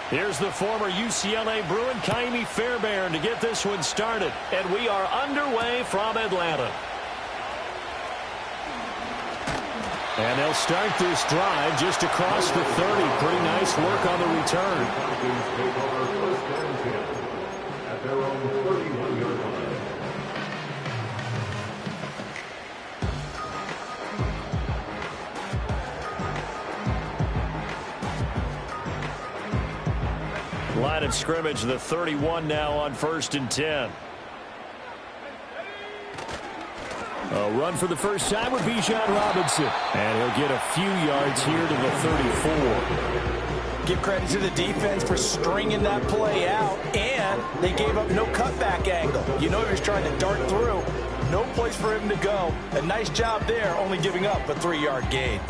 Here's the former UCLA Bruin, Kaimi Fairbairn, to get this one started. And we are underway from Atlanta. And they'll start this drive just across the 30. Pretty nice work on the return. At their own 31-yard line. Line of scrimmage, the 31 now on 1st and 10. A run for the first time with Bijan Robinson. And he'll get a few yards here to the 34. Give credit to the defense for stringing that play out, and they gave up no cutback angle. You know he was trying to dart through. No place for him to go. A nice job there, only giving up a 3-yard gain.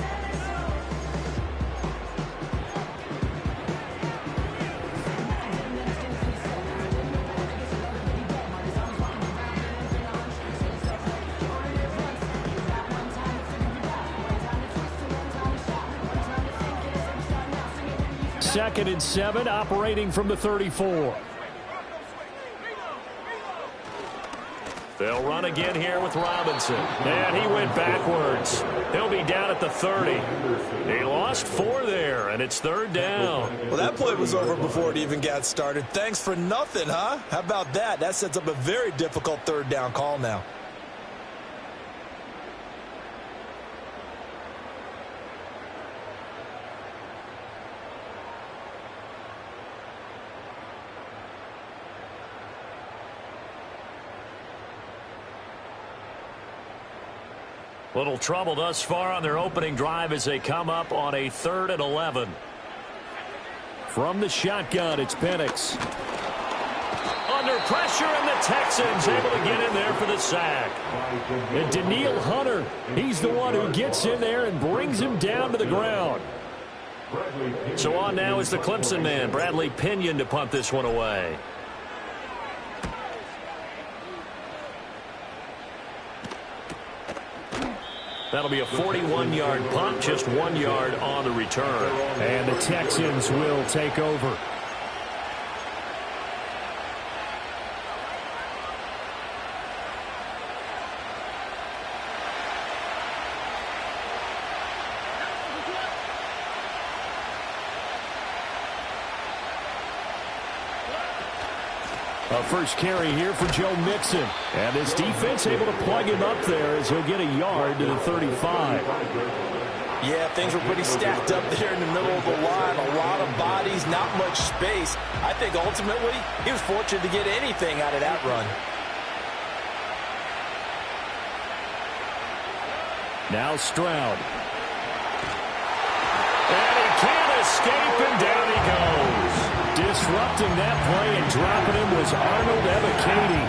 Second and 7, operating from the 34. They'll run again here with Robinson. And he went backwards. He'll be down at the 30. He lost 4 there, and it's 3rd down. Well, that play was over before it even got started. Thanks for nothing, huh? How about that? That sets up a very difficult 3rd down call now. Little trouble thus far on their opening drive as they come up on a 3rd and 11. From the shotgun, it's Penix. Under pressure, and the Texans able to get in there for the sack. And Daniil Hunter, he's the one who gets in there and brings him down to the ground. So on now is the Clemson man, Bradley Pinion, to punt this one away. That'll be a 41-yard punt, just 1 yard on the return. And the Texans will take over. A first carry here for Joe Mixon. And this defense able to plug him up there as he'll get a yard to the 35. Yeah, things were pretty stacked up there in the middle of the line. A lot of bodies, not much space. I think ultimately he was fortunate to get anything out of that run. Now Stroud. And he can't escape, and down he goes. Disrupting that play and dropping him was Arnold Ebiketie.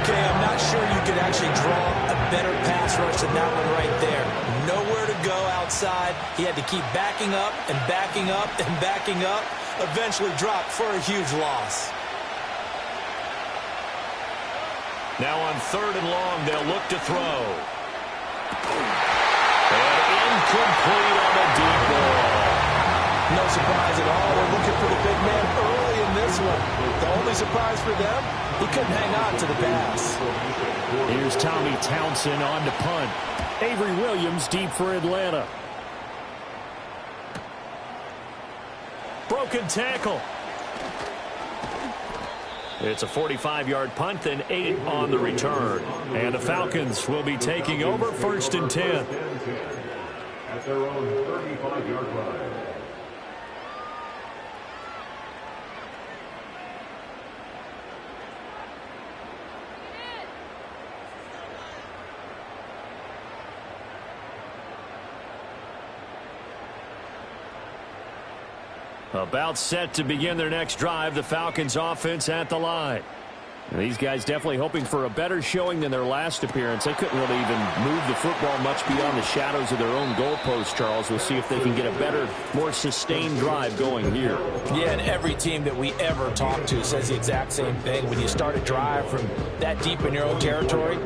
Okay, I'm not sure you could actually draw a better pass rush than that one right there. Nowhere to go outside. He had to keep backing up and backing up and backing up. Eventually dropped for a huge loss. Now on 3rd and long, they'll look to throw. And incomplete on the deep ball. No surprise at all. We're looking for the big man early in this one. The only surprise for them, he couldn't hang on to the pass. Here's Tommy Townsend on to punt. Avery Williams deep for Atlanta. Broken tackle. It's a 45-yard punt, then 8 on the return. And the Falcons will be taking over 1st and 10. At their own 35-yard line. About set to begin their next drive, the Falcons offense at the line. These guys definitely hoping for a better showing than their last appearance. They couldn't really even move the football much beyond the shadows of their own goalpost, Charles. We'll see if they can get a better, more sustained drive going here. Yeah, and every team that we ever talk to says the exact same thing. When you start a drive from that deep in your own territory,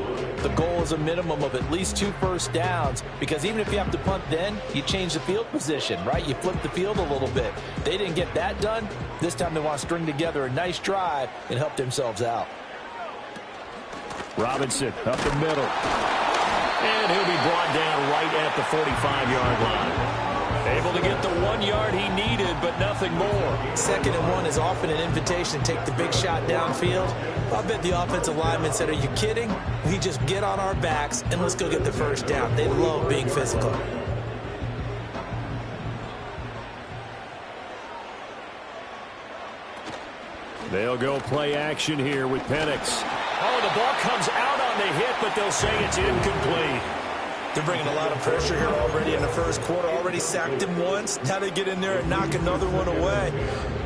the goal is a minimum of at least 2 first downs, because even if you have to punt then, you change the field position, right? You flip the field a little bit. They didn't get that done. This time they want to string together a nice drive and help themselves out. Robinson up the middle. And he'll be brought down right at the 45-yard line. Able to get the 1 yard he needed, but nothing more. 2nd and 1 is often an invitation to take the big shot downfield. I bet the offensive lineman said, are you kidding? We just get on our backs and let's go get the first down. They love being physical. They'll go play action here with Penix. Oh, the ball comes out on the hit, but they'll say it's incomplete. They're bringing a lot of pressure here already in the first quarter. Already sacked him once. Now they get in there and knock another one away.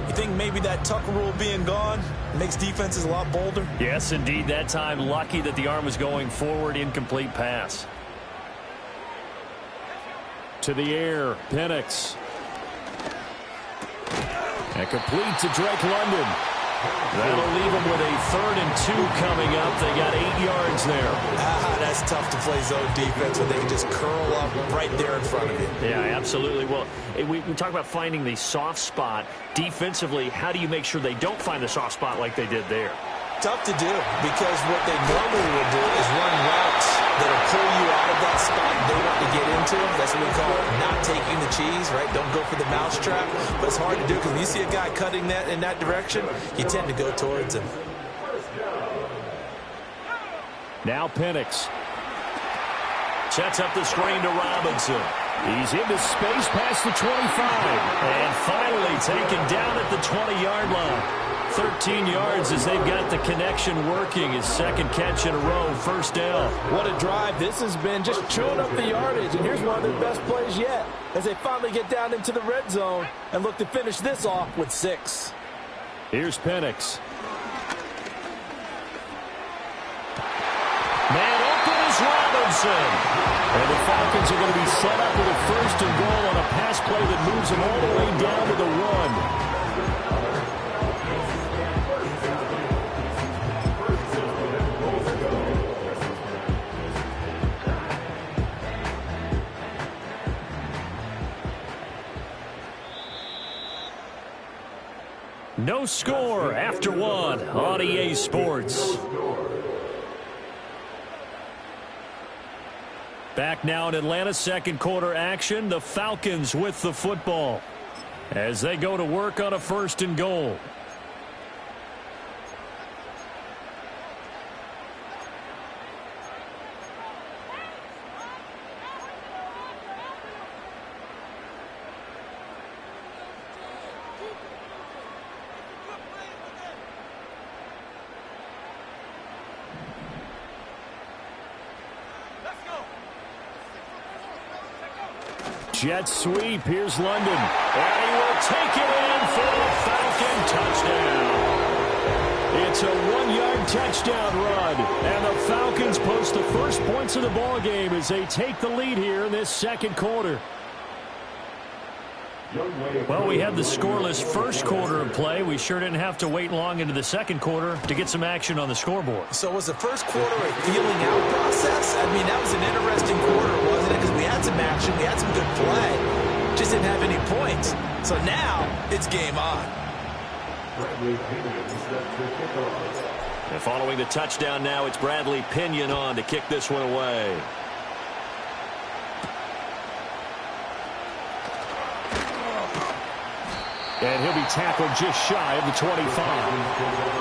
You think maybe that Tucker rule being gone makes defenses a lot bolder? Yes, indeed. That time, lucky that the arm was going forward. Incomplete pass. To the air, Penix. And complete to Drake London. That'll leave them with a 3rd and 2 coming up. They got 8 yards there. That's tough to play zone defense when they can just curl up right there in front of you. Yeah, absolutely. Well, we talk about finding the soft spot. Defensively, how do you make sure they don't find the soft spot like they did there? Tough to do, because what they normally would do is run routes that'll pull you out of that spot they want to get into. That's what we call not taking the cheese, right? Don't go for the mousetrap. But it's hard to do, because when you see a guy cutting that in that direction, you tend to go towards him. Now Penix sets up the screen to Robinson. He's into space past the 25. And finally taken down at the 20-yard line. 13 yards as they've got the connection working. His 2nd catch in a row, first down. What a drive this has been, just chewing up the yardage. And here's one of their best plays yet, as they finally get down into the red zone and look to finish this off with 6. Here's Penix. Man open is Robinson. And the Falcons are going to be set up with a 1st and goal on a pass play that moves them all the way down to the 1. No score after 1 on EA Sports. Back now in Atlanta, 2nd quarter action. The Falcons with the football as they go to work on a 1st and goal. Jet sweep. Here's London. And he will take it in for the Falcon touchdown. It's a 1-yard touchdown run. And the Falcons post the first points of the ball game as they take the lead here in this 2nd quarter. Well, we had the scoreless first quarter of play. We sure didn't have to wait long into the 2nd quarter to get some action on the scoreboard. So was the first quarter a feeling out process? I mean, that was an interesting quarter, wasn't it? Because we had some action, we had some good play, just didn't have any points. So now it's game on. And following the touchdown now, it's Bradley Pinion on to kick this one away. And he'll be tackled just shy of the 25.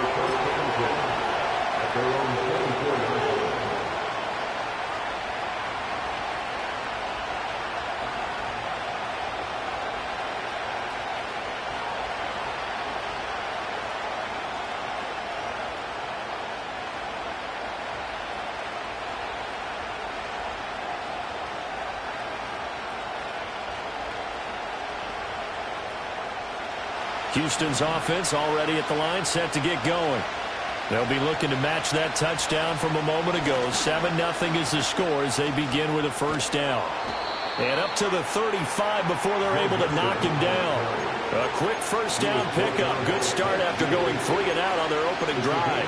Houston's offense already at the line, set to get going. They'll be looking to match that touchdown from a moment ago. 7-0 is the score as they begin with a first down. And up to the 35 before they're able to knock him down. A quick first down pickup. Good start after going 3 and out on their opening drive.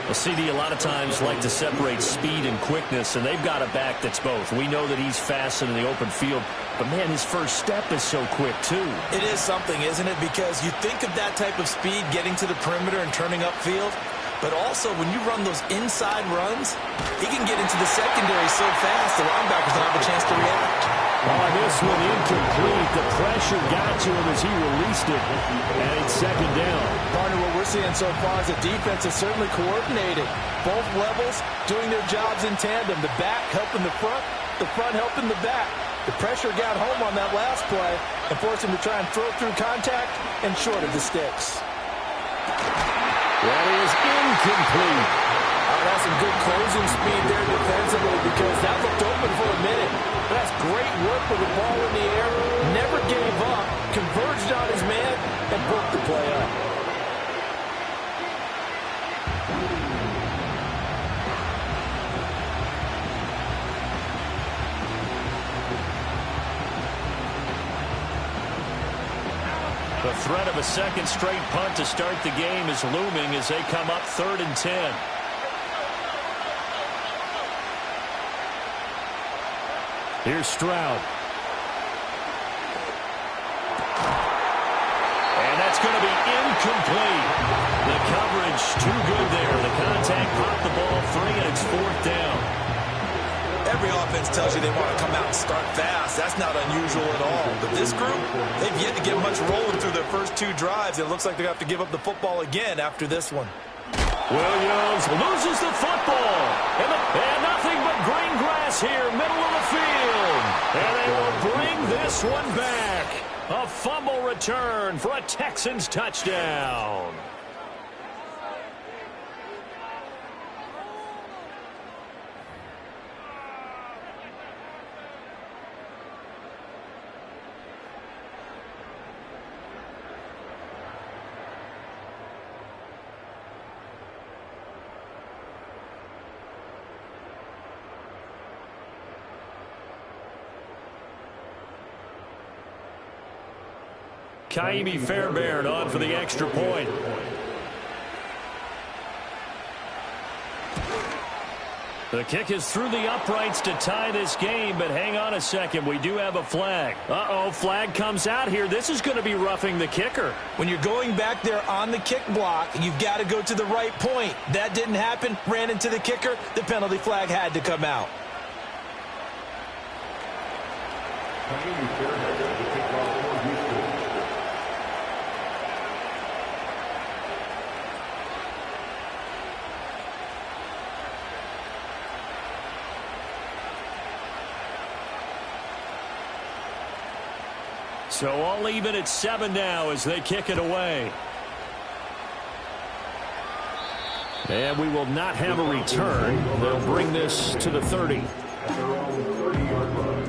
A CD a lot of times like to separate speed and quickness, and they've got a back that's both. We know that he's fast in the open field, but, man, his first step is so quick, too. It is something, isn't it? Because you think of that type of speed getting to the perimeter and turning upfield, but also when you run those inside runs, he can get into the secondary so fast the linebackers don't have a chance to react. On this one, incomplete. The pressure got to him as he released it, and it's second down. Partner, what we're seeing so far is the defense is certainly coordinated. Both levels doing their jobs in tandem. The back helping the front helping the back. The pressure got home on that last play and forced him to try and throw through contact and short of the sticks. That is incomplete. That's some good closing speed there defensively because that looked open for a minute. That's great work with the ball in the air. Never gave up. Converged on his man and broke the play up. The threat of a second straight punt to start the game is looming as they come up 3rd and 10. Here's Stroud. And that's going to be incomplete. The coverage too good there. The contact popped the ball free, and it's 4th down. Every offense tells you they want to come out and start fast. That's not unusual at all. But this group, they've yet to get much rolling through their first 2 drives. It looks like they have to give up the football again after this one. Williams loses the football. And nothing but green grass here, middle of the field. And they will bring this one back. A fumble return for a Texans touchdown. Kaimi Fairbairn on for the extra point. The kick is through the uprights to tie this game, but hang on a second. We do have a flag. Uh-oh, flag comes out here. This is going to be roughing the kicker. When you're going back there on the kick block, you've got to go to the right point. That didn't happen. Ran into the kicker. The penalty flag had to come out. So all even at 7 now as they kick it away. And we will not have a return. They'll bring this to the 30. At their own 30-yard line.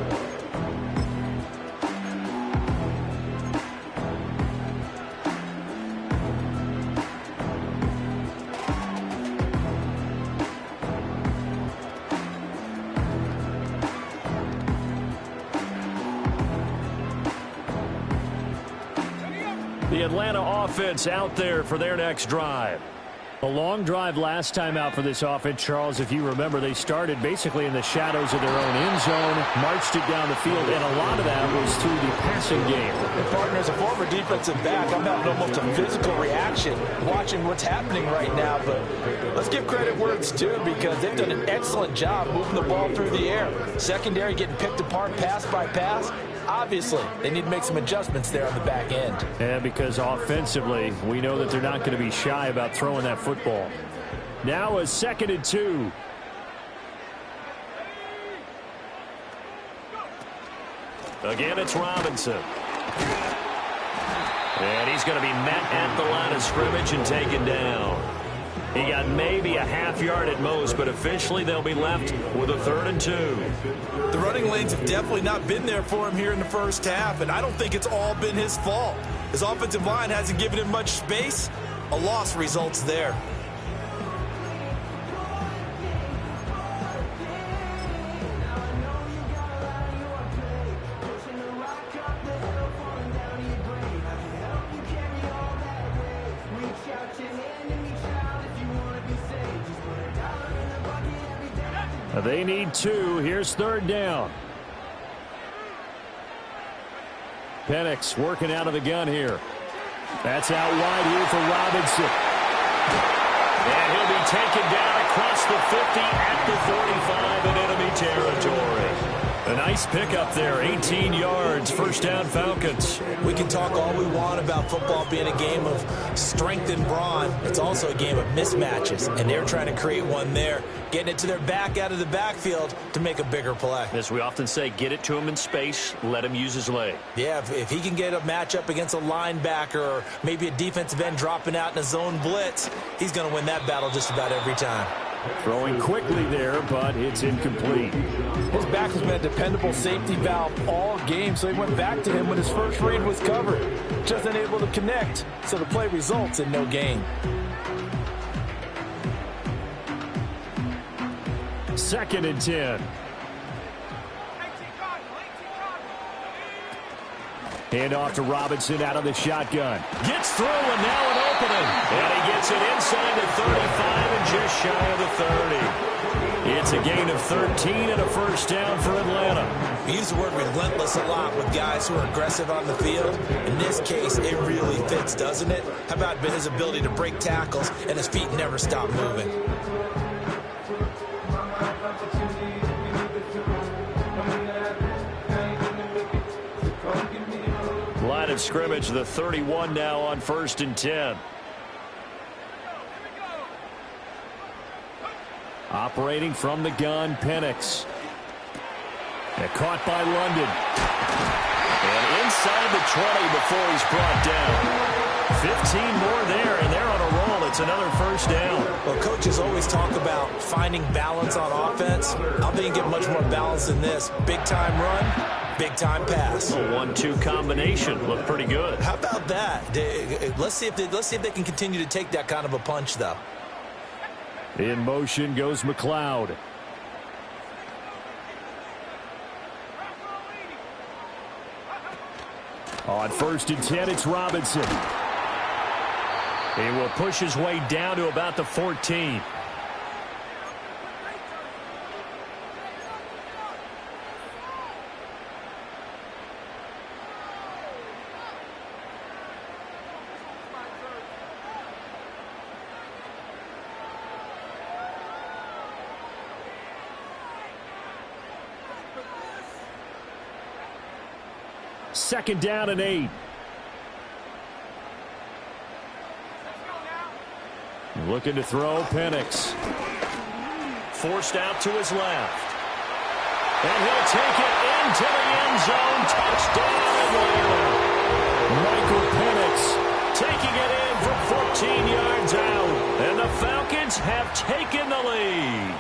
The Atlanta offense out there for their next drive. A long drive last time out for this offense, Charles. If you remember, they started basically in the shadows of their own end zone, marched it down the field, and a lot of that was through the passing game. And partner, as a former defensive back, I'm having almost a physical reaction watching what's happening right now. But let's give credit where it's due because they've done an excellent job moving the ball through the air. Secondary getting picked apart pass by pass. Obviously, they need to make some adjustments there on the back end. Yeah, because offensively, we know that they're not going to be shy about throwing that football. Now a 2nd and 2. Again, it's Robinson. And he's going to be met at the line of scrimmage and taken down. He got maybe a half yard at most, but officially they'll be left with a 3rd and 2. The running lanes have definitely not been there for him here in the first half, and I don't think it's all been his fault. His offensive line hasn't given him much space. A loss results there. They need 2. Here's 3rd down. Penix working out of the gun here. That's out wide here for Robinson. And he'll be taken down across the 50 at the 45 in enemy territory. A nice pickup there, 18 yards, 1st down Falcons. We can talk all we want about football being a game of strength and brawn. It's also a game of mismatches, and they're trying to create one there, getting it to their back out of the backfield to make a bigger play. As we often say, get it to him in space, let him use his leg. Yeah, if he can get a matchup against a linebacker or maybe a defensive end dropping out in a zone blitz, he's going to win that battle just about every time. Throwing quickly there, but it's incomplete. His back has been a dependable safety valve all game, so he went back to him when his first read was covered. Just unable to connect, so the play results in no gain. 2nd and 10. Hand off to Robinson out of the shotgun. Gets through and now an opening. And he gets it inside the 35 and just shy of the 30. It's a gain of 13 and a 1st down for Atlanta. We use the word relentless a lot with guys who are aggressive on the field. In this case, it really fits, doesn't it? How about his ability to break tackles and his feet never stop moving? Line of scrimmage, the 31 now on 1st and 10. Operating from the gun, Penix. And caught by London. And inside the 20 before he's brought down. 15 more there, and they're on a roll. It's another 1st down. Well, coaches always talk about finding balance on offense. I think you get much more balance than this. Big-time run, big-time pass. A 1-2 combination. Looked pretty good. How about that? Let's see if they can continue to take that kind of a punch, though. In motion goes McLeod. On 1st and 10, it's Robinson. He will push his way down to about the 14. Second down and 8. Looking to throw, Penix. Forced out to his left. And he'll take it into the end zone. Touchdown, Atlanta. Michael Penix taking it in from 14 yards out. And the Falcons have taken the lead.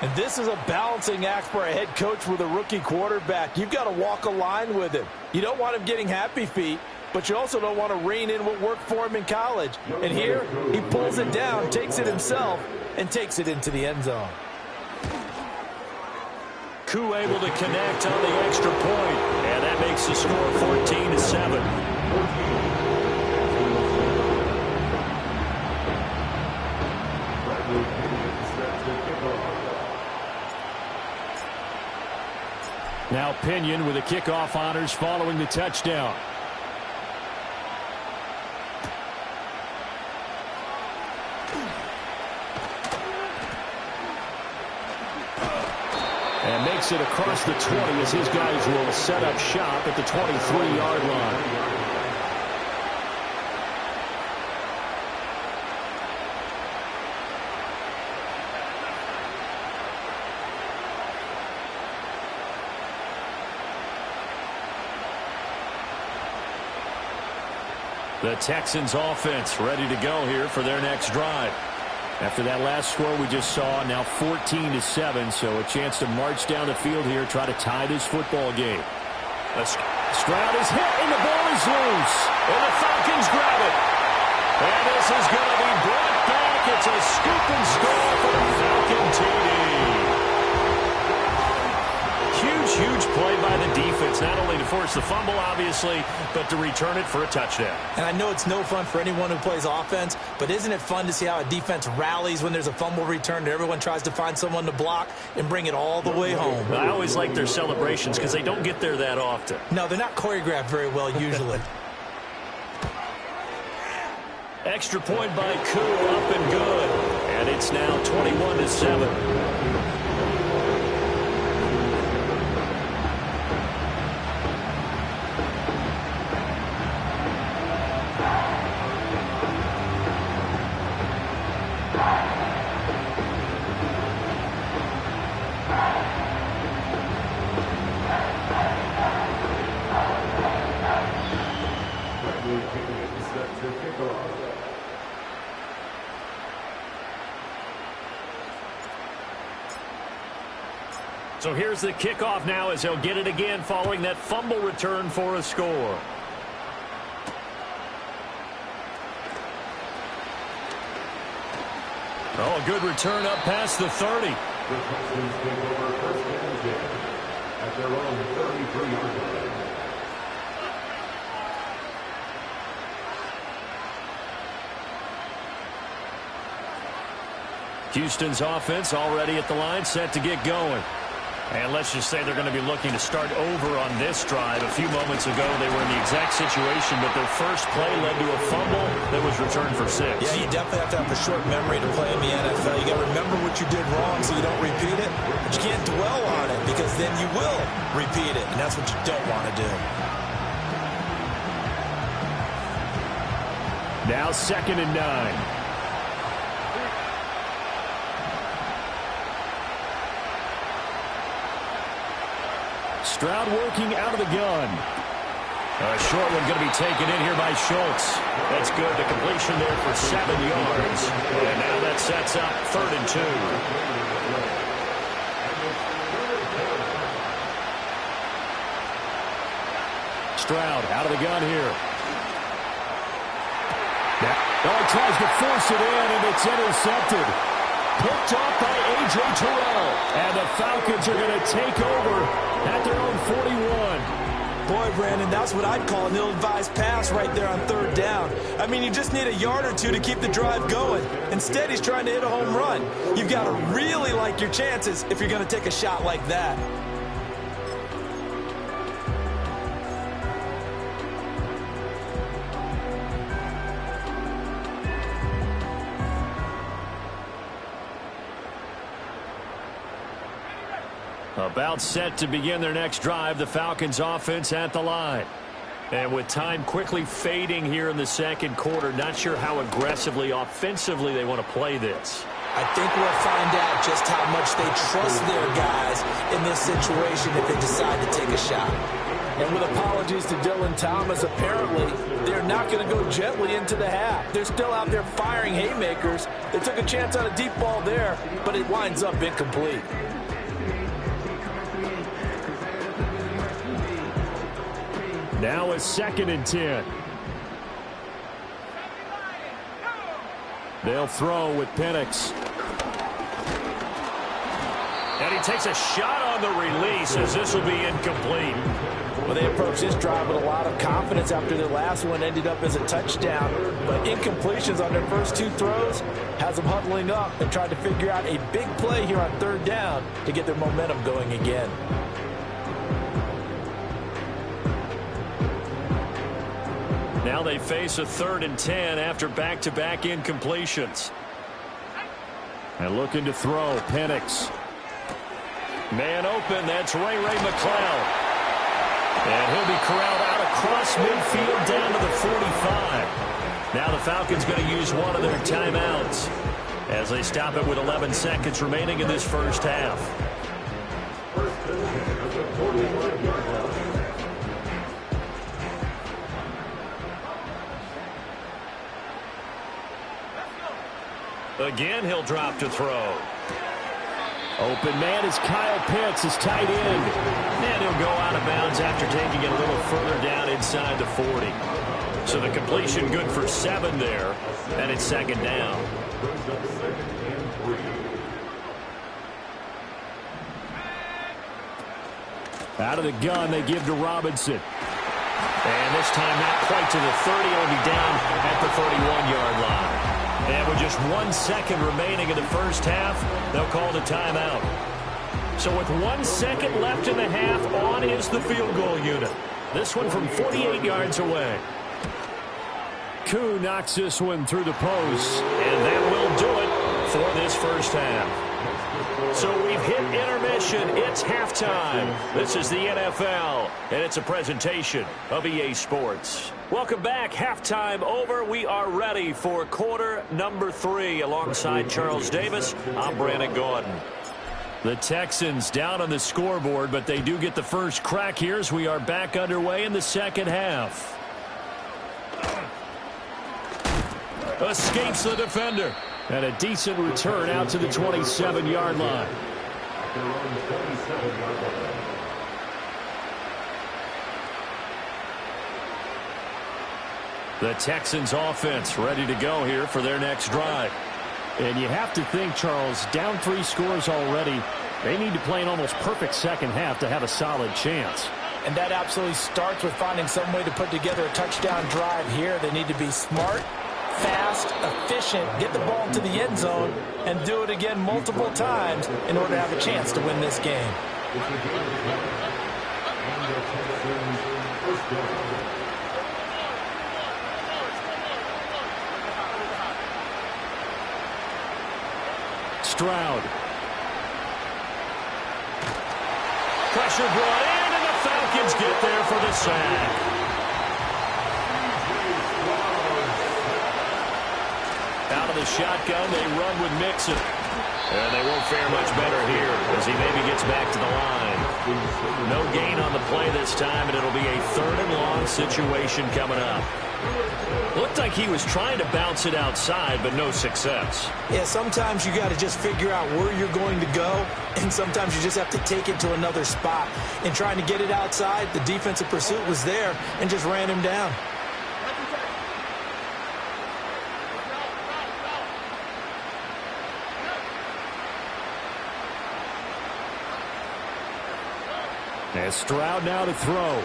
And this is a balancing act for a head coach with a rookie quarterback. You've got to walk a line with him. You don't want him getting happy feet, but you also don't want to rein in what worked for him in college. And here, he pulls it down, takes it himself, and takes it into the end zone. Koo able to connect on the extra point, and that makes the score 14-7. Now Pinion with the kickoff honors following the touchdown. And makes it across the 20 as his guys will set up shop at the 23-yard line. The Texans offense ready to go here for their next drive. After that last score we just saw, now 14-7, so a chance to march down the field here, try to tie this football game. Stroud is hit, and the ball is loose. And the Falcons grab it. And this is going to be brought back. It's a scoop and score for the Falcon TD. Huge play by the defense chance not only to force the fumble, obviously, but to return it for a touchdown. And I know it's no fun for anyone who plays offense, but isn't it fun to see how a defense rallies when there's a fumble return and everyone tries to find someone to block and bring it all the way home? I always like their celebrations because they don't get there that often. No, they're not choreographed very well usually. Extra point by Koo, up and good. And it's now 21-7. So here's the kickoff now as he'll get it again following that fumble return for a score. Oh, a good return up past the 30. The Texans take over first and 10 at their own 33-yard line. Houston's offense already at the line, set to get going. And let's just say they're going to be looking to start over on this drive. A few moments ago, they were in the exact situation, but their first play led to a fumble that was returned for 6. Yeah, you definitely have to have a short memory to play in the NFL. You got to remember what you did wrong so you don't repeat it, but you can't dwell on it because then you will repeat it, and that's what you don't want to do. Now 2nd and 9. Stroud working out of the gun. A short one going to be taken in here by Schultz. That's good. The completion there for 7 yards. And now that sets up 3rd and 2. Stroud out of the gun here. Now he tries to force it in, and it's intercepted. Picked off by A.J. Terrell. And the Falcons are going to take over at their own 41. Boy, Brandon, that's what I'd call an ill-advised pass right there on 3rd down. I mean, you just need a yard or two to keep the drive going. Instead, he's trying to hit a home run. You've got to really like your chances if you're going to take a shot like that. About set to begin their next drive, the Falcons offense at the line. And with time quickly fading here in the 2nd quarter, not sure how aggressively, offensively they want to play this. I think we'll find out just how much they trust their guys in this situation if they decide to take a shot. And with apologies to Dylan Thomas, apparently they're not going to go gently into the half. They're still out there firing haymakers. They took a chance on a deep ball there, but it winds up incomplete. Now a 2nd and 10. They'll throw with Penix. And he takes a shot on the release as this will be incomplete. Well, they approached this drive with a lot of confidence after their last one ended up as a touchdown. But incompletions on their first 2 throws has them huddling up and trying to figure out a big play here on 3rd down to get their momentum going again. Now they face a 3rd and 10 after back-to-back incompletions. And looking to throw, Penix. Man open, that's Ray McCloud. And he'll be corralled out across midfield down to the 45. Now the Falcons going to use one of their timeouts as they stop it with 11 seconds remaining in this first half. Again, he'll drop to throw. Open man is Kyle Pitts, his tight end. And he'll go out of bounds after taking it a little further down inside the 40. So the completion good for 7 there. And it's 2nd down. Out of the gun, they give to Robinson. And this time not quite to the 30. It'll be down at the 31-yard line. And with just 1 second remaining in the first half, they'll call the timeout. So with 1 second left in the half, on is the field goal unit. This one from 48 yards away. Koo knocks this one through the post. And that will do it for this first half. So we've hit intermission. It's halftime. This is the NFL, and it's a presentation of EA Sports. Welcome back. Halftime over. We are ready for quarter number 3. Alongside Charles Davis, I'm Brandon Gordon. The Texans down on the scoreboard, but they do get the first crack here as we are back underway in the second half. Escapes the defender. And a decent return out to the 27-yard line. The Texans offense ready to go here for their next drive. And you have to think, Charles, down 3 scores already. They need to play an almost perfect second half to have a solid chance. And that absolutely starts with finding some way to put together a touchdown drive here. They need to be smart, fast, efficient, get the ball into the end zone, and do it again multiple times in order to have a chance to win this game. Stroud. Pressure brought in, and the Falcons get there for the sack. Out of the shotgun, they run with Mixon. And they won't fare much better here as he maybe gets back to the line. No gain on the play this time, and it'll be a 3rd and long situation coming up. Looked like he was trying to bounce it outside, but no success. Yeah, sometimes you got to just figure out where you're going to go, and sometimes you just have to take it to another spot. In trying to get it outside, the defensive pursuit was there and just ran him down. And Stroud now to throw.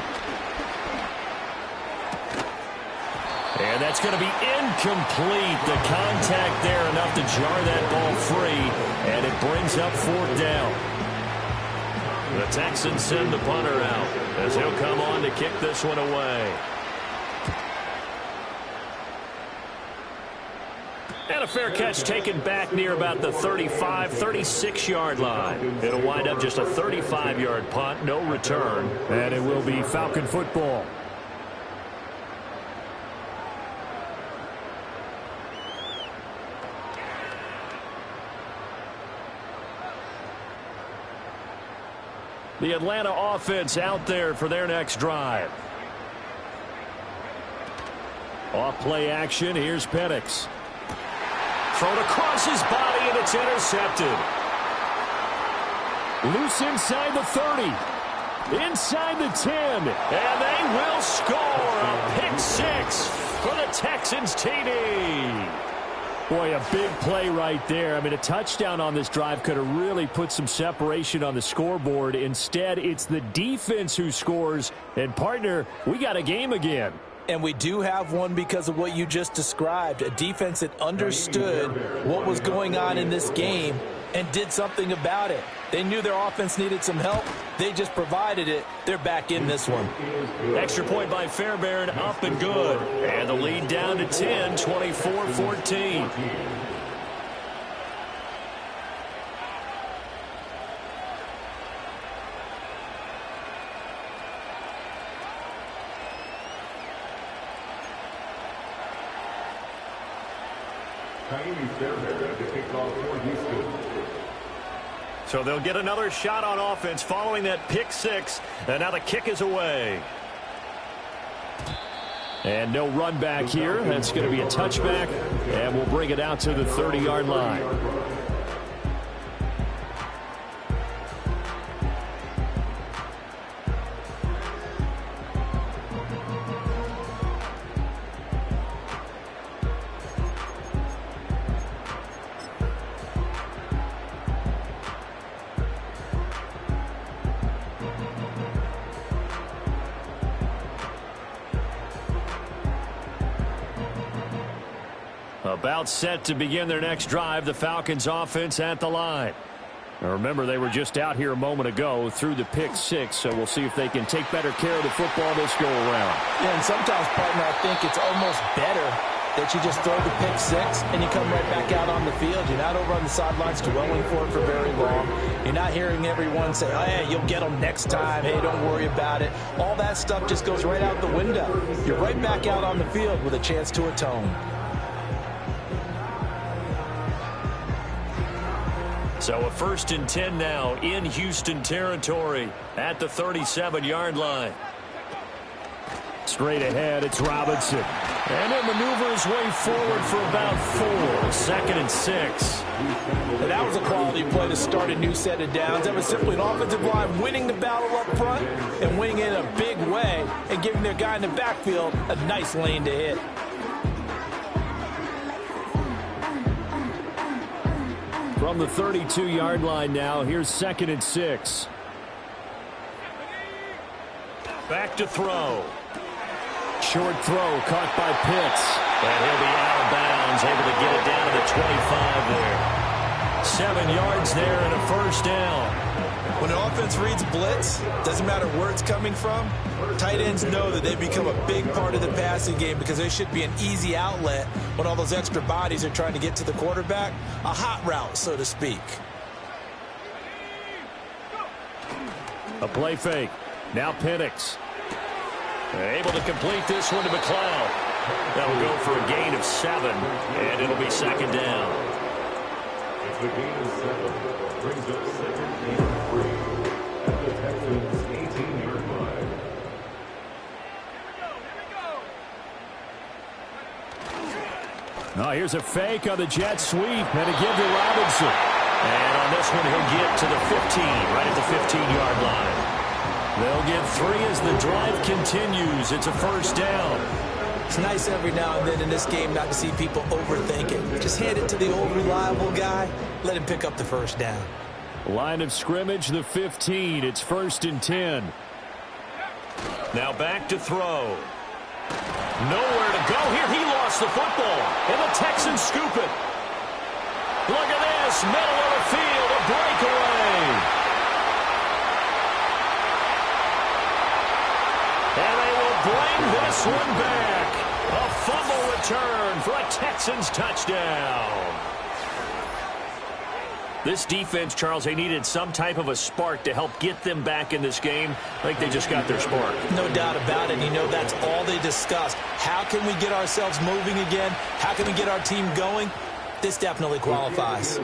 And that's going to be incomplete. The contact there enough to jar that ball free. And it brings up 4th down. The Texans send the punter out as he'll come on to kick this one away. And a fair catch taken back near about the 35, 36-yard line. It'll wind up just a 35-yard punt, no return. And it will be Falcon football. The Atlanta offense out there for their next drive. Off play action, here's Penix. Thrown across his body, and it's intercepted. Loose inside the 30. Inside the 10. And they will score a pick 6 for the Texans TD. Boy, a big play right there. I mean, a touchdown on this drive could have really put some separation on the scoreboard. Instead, it's the defense who scores. And, partner, we got a game again. And we do have one because of what you just described, a defense that understood what was going on in this game and did something about it. They knew their offense needed some help. They just provided it. They're back in this one. Extra point by Fairbairn, up and good. And the lead down to 10, 24-14. So they'll get another shot on offense following that pick 6. And now the kick is away. And no run back here. That's going to be a touchback. And we'll bring it out to the 30-yard line. About set to begin their next drive, the Falcons offense at the line. Now remember, they were just out here a moment ago through the pick 6, so we'll see if they can take better care of the football this go around. Yeah, and sometimes, partner, I think it's almost better that you just throw the pick 6 and you come right back out on the field. You're not over on the sidelines dwelling for it for very long. You're not hearing everyone say, oh, hey, you'll get them next time. Hey, don't worry about it. All that stuff just goes right out the window. You're right back out on the field with a chance to atone. So a 1st and 10 now in Houston territory at the 37-yard line. Straight ahead, it's Robinson. And he'll maneuver his way forward for about 4. 2nd and 6. And that was a quality play to start a new set of downs. That was simply an offensive line winning the battle up front and winning it in a big way and giving their guy in the backfield a nice lane to hit. From the 32-yard line now, here's 2nd and 6. Back to throw. Short throw caught by Pitts. And he'll be out of bounds, able to get it down to the 25 there. 7 yards there and a 1st down. When an offense reads blitz, doesn't matter where it's coming from, tight ends know that they become a big part of the passing game because there should be an easy outlet when all those extra bodies are trying to get to the quarterback. A hot route, so to speak. A play fake. Now Penix. Able to complete this one to McLeod. That'll go for a gain of 7, and it'll be 2nd down. It's a gain of 7. Brings up 2nd and 3 at the Texans' 18-yard line. Now here's a fake on the jet sweep, and again to Robinson. And on this one, he'll get to the 15, right at the 15-yard line. They'll get 3 as the drive continues. It's a 1st down. It's nice every now and then in this game not to see people overthink it. Just hand it to the old reliable guy. Let him pick up the 1st down. Line of scrimmage, the 15. It's 1st and 10. Now back to throw. Nowhere to go here. He lost the football. And the Texans scoop it. Look at this. Middle of the field. A breakaway. And they will bring this one back. A fumble return for a Texans touchdown. This defense, Charles, they needed some type of a spark to help get them back in this game. I think they just got their spark. No doubt about it. You know, that's all they discussed. How can we get ourselves moving again? How can we get our team going? This definitely qualifies.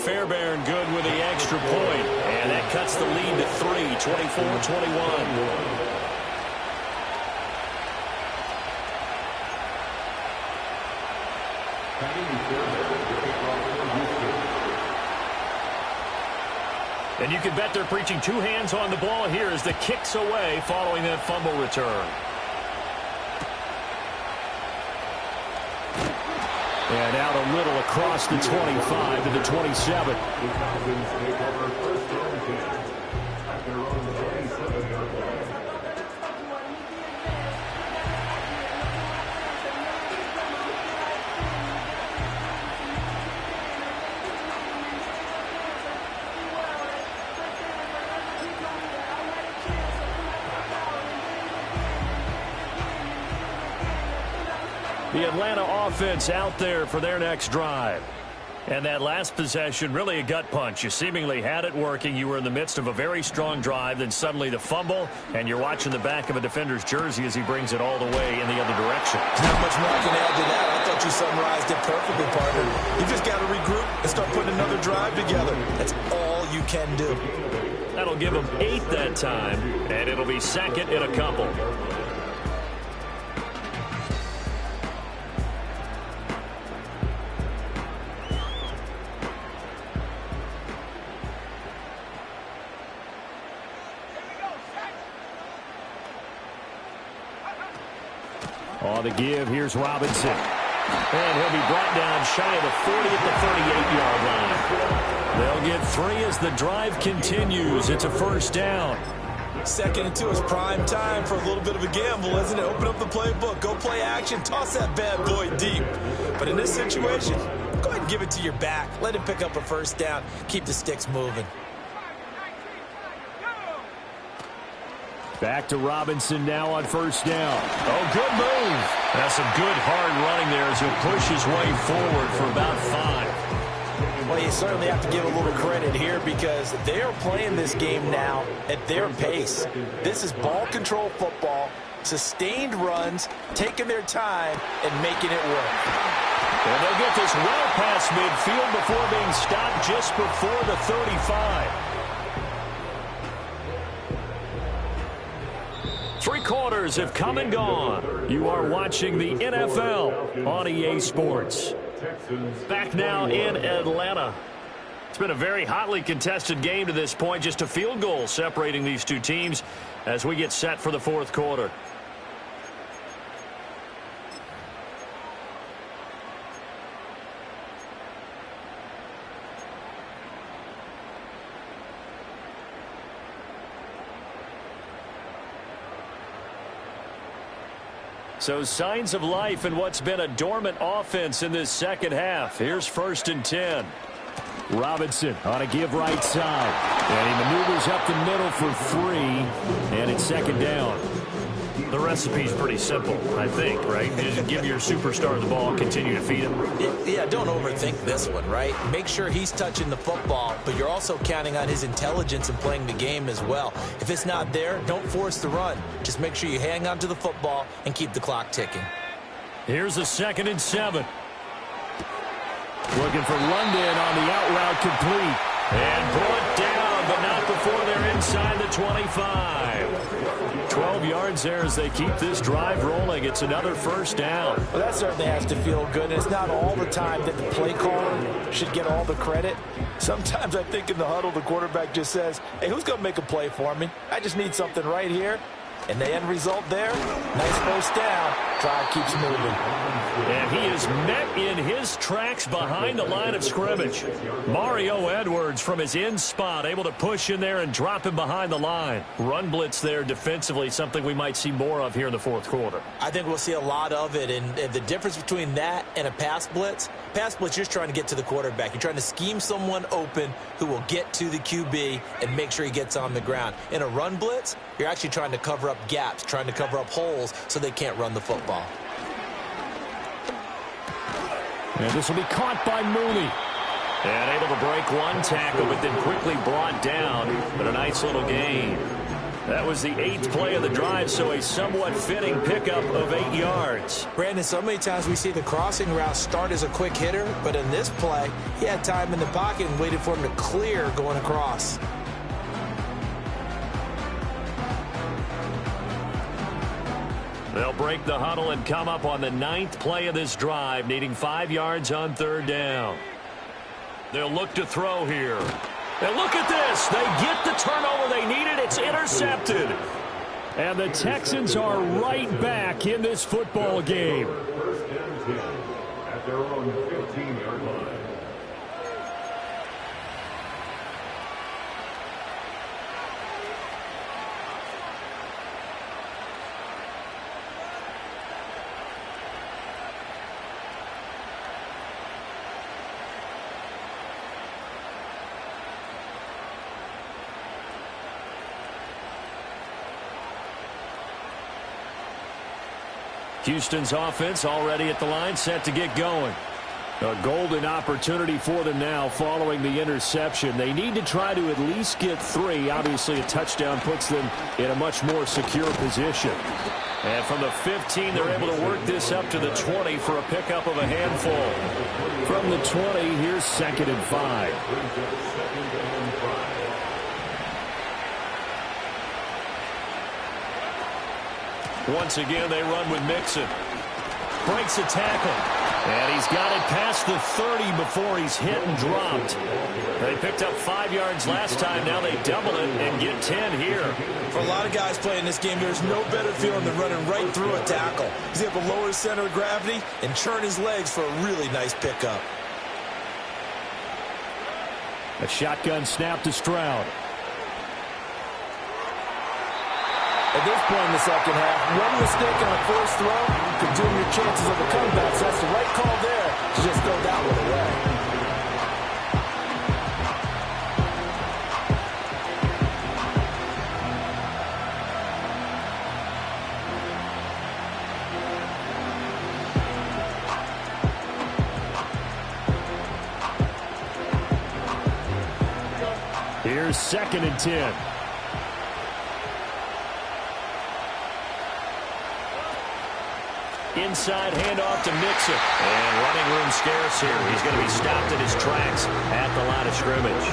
Fairbairn good with the extra point. And that cuts the lead to 3, 24-21. And you can bet they're preaching 2 hands on the ball here as the kick's away following that fumble return. And out a little across the 25 to the 27. The Falcons take over 1st and 10 at their own 27-yard line. The Atlanta offense out there for their next drive. And that last possession, really a gut punch. You seemingly had it working. You were in the midst of a very strong drive. Then suddenly the fumble, and you're watching the back of a defender's jersey as he brings it all the way in the other direction. Not much more I can add to that. I thought you summarized it perfectly, partner. You just got to regroup and start putting another drive together. That's all you can do. That'll give them 8 that time, and it'll be 2nd in a couple. On the give, here's Robinson. And he'll be brought down shy of the 40 at the 38-yard line. They'll get 3 as the drive continues. It's a 1st down. 2nd and 2 is prime time for a little bit of a gamble, isn't it? Open up the playbook, go play action, toss that bad boy deep. But in this situation, go ahead and give it to your back. Let him pick up a first down. Keep the sticks moving. Back to Robinson now on first down. Oh, good move. That's some good hard running there as he'll push his way forward for about 5. Well, you certainly have to give a little credit here because they are playing this game now at their pace. This is ball control football, sustained runs, taking their time, and making it work. And they'll get this well past midfield before being stopped just before the 35. 3 quarters have come and gone. You are watching the NFL on EA Sports. Back now in Atlanta. It's been a very hotly contested game to this point. Just a field goal separating these two teams as we get set for the fourth quarter. So signs of life in what's been a dormant offense in this second half. Here's 1st and 10. Robinson on a give right side. And he maneuvers up the middle for 3. And it's 2nd down. The recipe's pretty simple, I think, right? Just give your superstar the ball, continue to feed him. Yeah, don't overthink this one, right? Make sure he's touching the football, but you're also counting on his intelligence in playing the game as well. If it's not there, don't force the run. Just make sure you hang on to the football and keep the clock ticking. Here's a 2nd and 7. Looking for London on the out route complete. And brought down, but not before they're inside the 25. 12 yards there as they keep this drive rolling. It's another first down. Well, that certainly has to feel good. And it's not all the time that the play caller should get all the credit. Sometimes I think in the huddle, the quarterback just says, hey, who's going to make a play for me? I just need something right here. And the end result there, nice first down. Drive keeps moving. And he is met in his tracks behind the line of scrimmage. Mario Edwards from his in spot able to push in there and drop him behind the line. Run blitz there defensively, something we might see more of here in the fourth quarter. I think we'll see a lot of it. And the difference between that and a pass blitz, you're just trying to get to the quarterback. You're trying to scheme someone open who will get to the QB and make sure he gets on the ground. In a run blitz, you're actually trying to cover up gaps, trying to cover up holes so they can't run the football. And this will be caught by Mooney. And able to break one tackle, but then quickly brought down. But a nice little gain. That was the 8th play of the drive, so a somewhat fitting pickup of 8 yards. Brandon, so many times we see the crossing route start as a quick hitter, but in this play, he had time in the pocket and waited for him to clear going across. They'll break the huddle and come up on the 9th play of this drive, needing 5 yards on 3rd down. They'll look to throw here. And look at this. They get the turnover they needed. It's intercepted. And the Texans are right back in this football game. 1st and 10 at their own 15-yard line. Houston's offense already at the line, set to get going. A golden opportunity for them now following the interception. They need to try to at least get 3. Obviously, a touchdown puts them in a much more secure position. And from the 15, they're able to work this up to the 20 for a pickup of a handful. From the 20, here's 2nd and 5. Once again, they run with Mixon. Breaks a tackle. And he's got it past the 30 before he's hit and dropped. They picked up 5 yards last time. Now they double it and get 10 here. For a lot of guys playing this game, there's no better feeling than running right through a tackle. He's able to lower his center of gravity and churn his legs for a really nice pickup. A shotgun snap to Stroud. At this point in the second half, one mistake on a forced throw could doom your chances of a comeback. So that's the right call there to just throw that one away. Here's 2nd and 10. Inside handoff to Mixon. And running room scarce here. He's going to be stopped in his tracks at the line of scrimmage.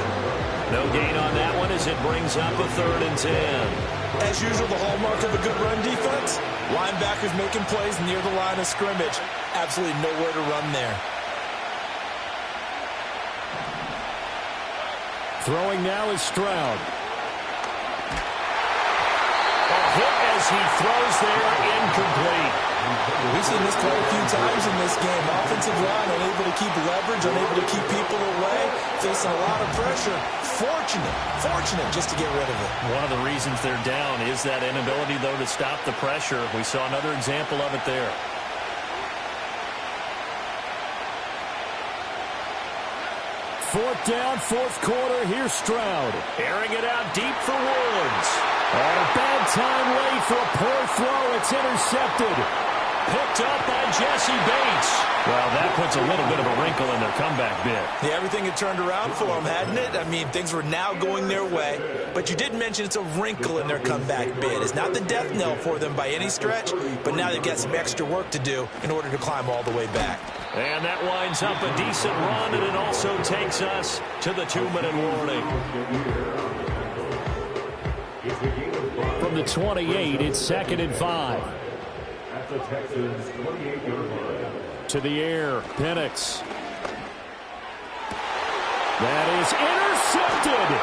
No gain on that one as it brings up a 3rd and 10. As usual, the hallmark of a good run defense, linebackers making plays near the line of scrimmage. Absolutely nowhere to run there. Throwing now is Stroud. A hit as he throws there, incomplete. We've seen this play a few times in this game. Offensive line unable to keep leverage, unable to keep people away, facing a lot of pressure. Fortunate just to get rid of it. One of the reasons they're down is that inability, though, to stop the pressure. We saw another example of it there. Fourth down, fourth quarter. Here's Stroud. Airing it out deep for Woods. A bad time late for a poor throw. It's intercepted. Picked up by Jesse Bates. Well, that puts a little bit of a wrinkle in their comeback bid. Yeah, everything had turned around for them, hadn't it? I mean, things were now going their way. But you did mention it's a wrinkle in their comeback bid. It's not the death knell for them by any stretch, but now they've got some extra work to do in order to climb all the way back. And that winds up a decent run, and it also takes us to the 2-minute warning. From the 28, it's 2nd and 5. At the Texans' 28-yard line. To the air, Penix. That is intercepted.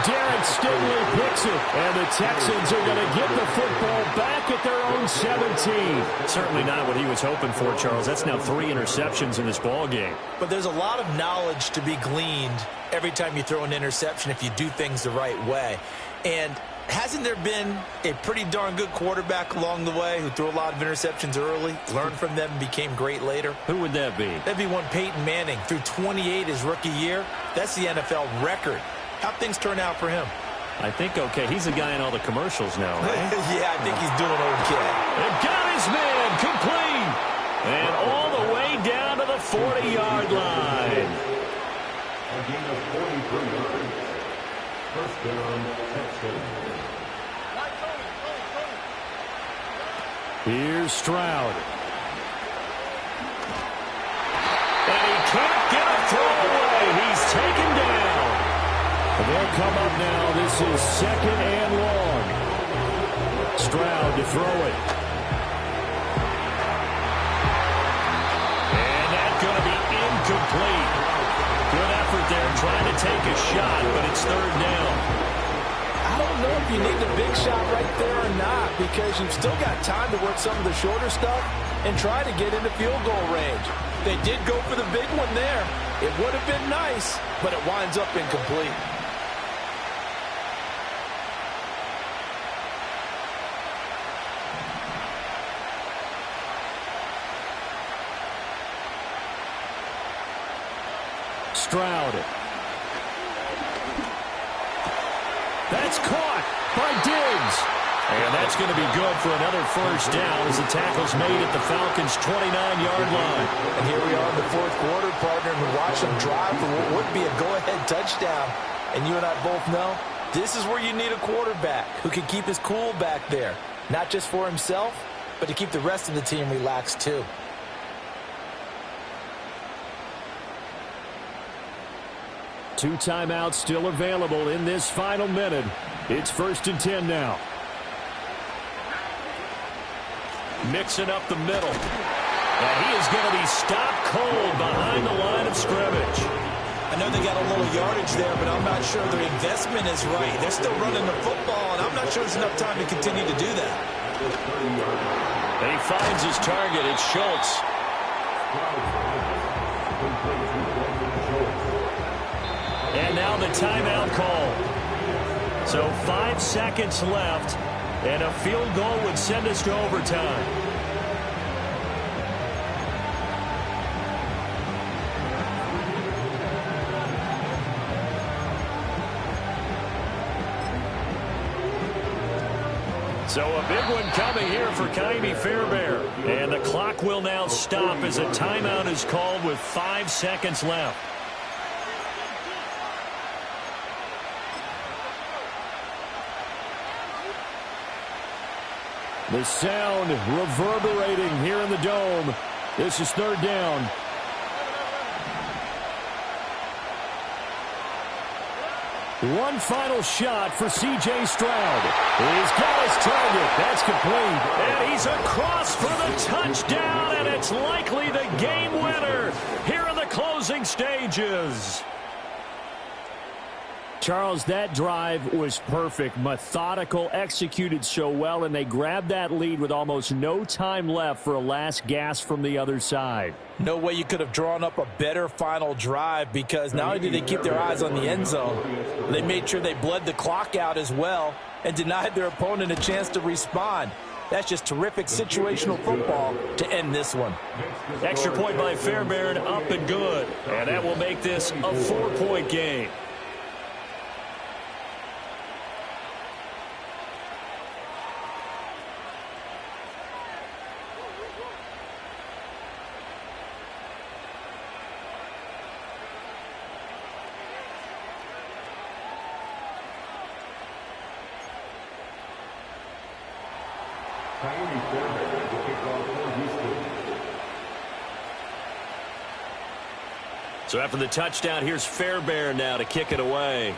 Derek Stingley picks it, and the Texans are going to get the football back at their own 17. Certainly not what he was hoping for, Charles. That's now 3 interceptions in this ball game. But there's a lot of knowledge to be gleaned every time you throw an interception if you do things the right way. And hasn't there been a pretty darn good quarterback along the way who threw a lot of interceptions early, learned from them, and became great later? Who would that be? That'd be one Peyton Manning. Threw 28 his rookie year. That's the NFL record. How'd things turn out for him? I think okay. He's the guy in all the commercials now, right? Yeah, I think he's doing okay. They've got his man complete. And all the way down to the 40-yard line. A gain of 43 yards. First down, Texans. Here's Stroud. And he can't get a throw away. He's taken down. They'll come up now. This is 2nd and long. Stroud to throw it. And that's going to be incomplete. Good effort there trying to take a shot, but it's 3rd down. I don't know if you need the big shot right there or not, because you've still got time to work some of the shorter stuff and try to get into field goal range. They did go for the big one there. It would have been nice, but it winds up incomplete. Stroud. That's caught by Diggs. And that's going to be good for another first down as the tackle's made at the Falcons' 29-yard line. And here we are in the fourth quarter, partner, and we watch them drive for what would be a go-ahead touchdown. And you and I both know this is where you need a quarterback who can keep his cool back there, not just for himself, but to keep the rest of the team relaxed too. Two timeouts still available in this final minute. It's 1st and 10 now. Mixing up the middle. And he is going to be stopped cold behind the line of scrimmage. I know they got a little yardage there, but I'm not sure their investment is right. They're still running the football, and I'm not sure there's enough time to continue to do that. He finds his target. It's Schultz. And now the timeout call. So 5 seconds left And a field goal would send us to overtime. So a big one coming here for Ka'imi Fairbairn. And the clock will now stop as a timeout is called with 5 seconds left. The sound reverberating here in the dome. This is third down. One final shot for C.J. Stroud. He's got his target. That's complete. And he's across for the touchdown, and it's likely the game winner here in the closing stages. Charles, that drive was perfect, methodical, executed so well, and they grabbed that lead with almost no time left for a last gasp from the other side. No way you could have drawn up a better final drive, because not only did they keep their eyes on the end zone, they made sure they bled the clock out as well and denied their opponent a chance to respond. That's just terrific situational football to end this one. Extra point by Fairbairn, up and good. And that will make this a 4-point game. So after the touchdown, here's Fairbairn now to kick it away.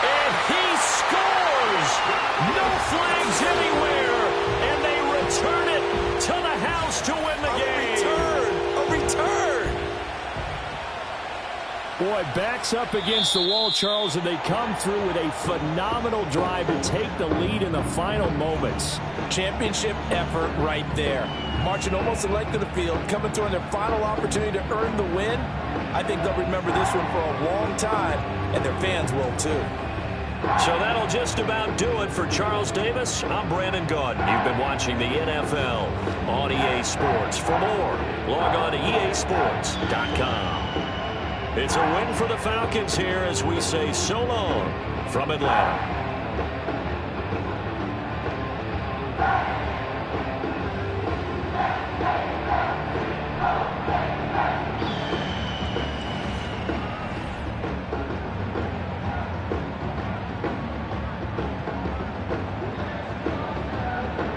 And he scores! No flags anywhere, and they return it to the house to win the game. A return! Boy, backs up against the wall, Charles, and they come through with a phenomenal drive to take the lead in the final moments. Championship effort right there. Marching almost the length of the field, coming through in their final opportunity to earn the win. I think they'll remember this one for a long time, and their fans will too. So that'll just about do it for Charles Davis. I'm Brandon Gaudin. You've been watching the NFL on EA Sports. For more, log on to easports.com. It's a win for the Falcons here as we say so long from Atlanta.